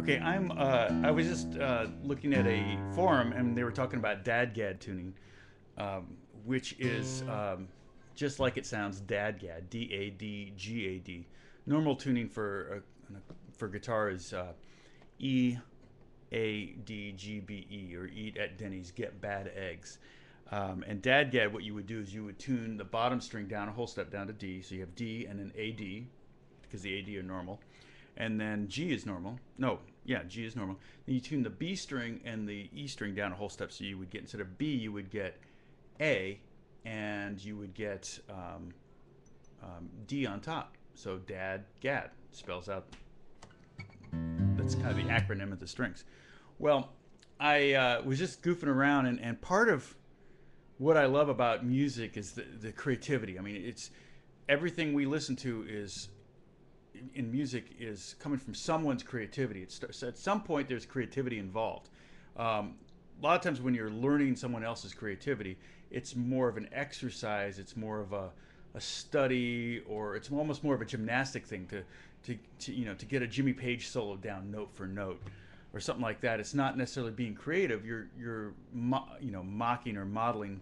Okay, I was just looking at a forum and they were talking about DADGAD tuning, which is just like it sounds, DADGAD, DADGAD. Normal tuning for guitar is EADGBE, or Eat at Denny's, Get Bad Eggs. And DADGAD, what you would do is you would tune the bottom string down a whole step down to D, so you have D and then AD, because the AD are normal. And then G is normal. No, yeah, G is normal. Then you tune the B string and the E string down a whole step, so you would get, instead of B, you would get A, and you would get D on top. So DADGAD spells out, that's kind of the acronym of the strings. Well, I was just goofing around, and part of what I love about music is the creativity. I mean, it's everything we listen to is in music is coming from someone's creativity. It's at some point there's creativity involved. A lot of times when you're learning someone else's creativity, it's more of an exercise. It's more of a study, or it's almost more of a gymnastic thing to get a Jimmy Page solo down note for note, or something like that. It's not necessarily being creative. You're mocking or modeling,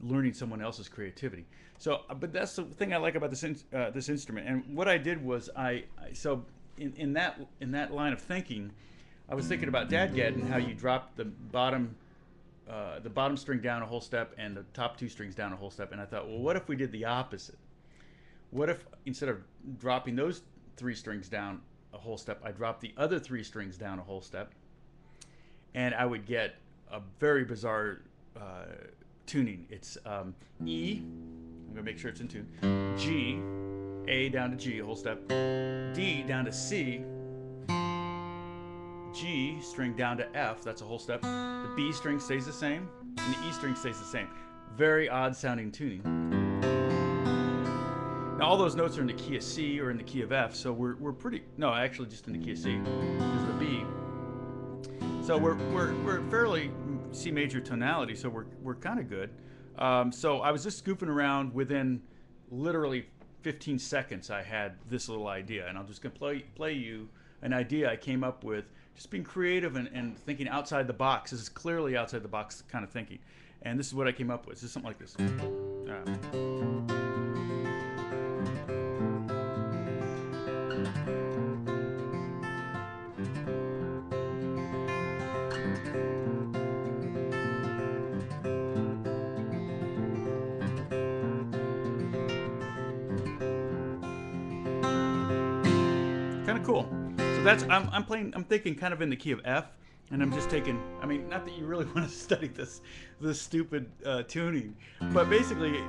learning someone else's creativity. So, but that's the thing I like about this instrument. And what I did was so in that line of thinking, I was thinking about DADGAD and how you drop the bottom string down a whole step and the top two strings down a whole step. And I thought, well, what if we did the opposite? What if instead of dropping those three strings down a whole step, I dropped the other three strings down a whole step, and I would get a very bizarre tuning. It's E, I'm gonna make sure it's in tune, G, A down to G, a whole step, D down to C, G string down to F, that's a whole step, the B string stays the same, and the E string stays the same. Very odd sounding tuning. Now all those notes are in the key of C or in the key of F, so we're pretty, no, actually just in the key of C, is the B. So we're fairly C major tonality, so we're kind of good. So I was just goofing around. Within literally 15 seconds, I had this little idea, and I'm just gonna play you an idea I came up with, just being creative and thinking outside the box. This is clearly outside the box kind of thinking, and this is what I came up with. This is something like this. Kind of cool. So that's I'm thinking kind of in the key of F, and I'm just taking, I mean, not that you really want to study this stupid tuning, but basically,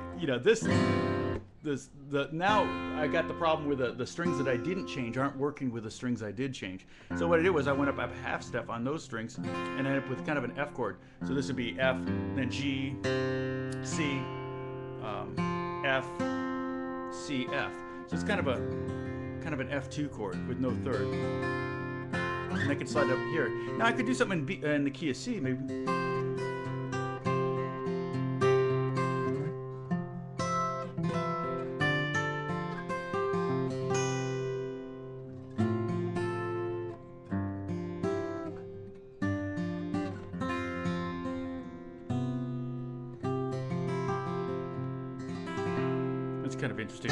now I got the problem with the strings that I didn't change aren't working with the strings I did change. So what I did was I went up a half step on those strings and ended up with kind of an F chord. So this would be F, then G, C, F, C, F. So it's kind of an F2 chord with no third. And I could slide up here. Now I could do something in the key of C, maybe. That's kind of interesting.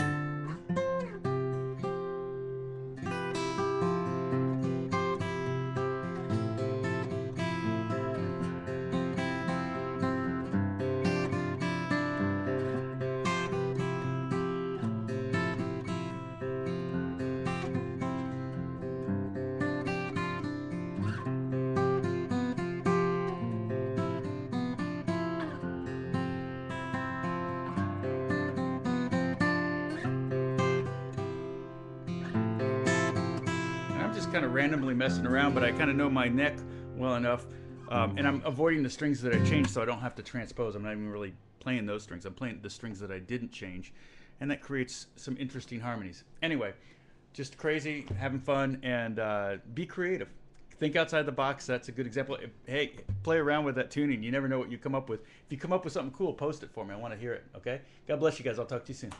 Kind of randomly messing around, but I kind of know my neck well enough, and I'm avoiding the strings that I changed so I don't have to transpose. I'm not even really playing those strings. I'm playing the strings that I didn't change, and that creates some interesting harmonies. Anyway, just crazy, having fun, and be creative. Think outside the box. That's a good example. Hey, play around with that tuning. You never know what you come up with. If you come up with something cool, post it for me. I want to hear it, okay? God bless you guys. I'll talk to you soon.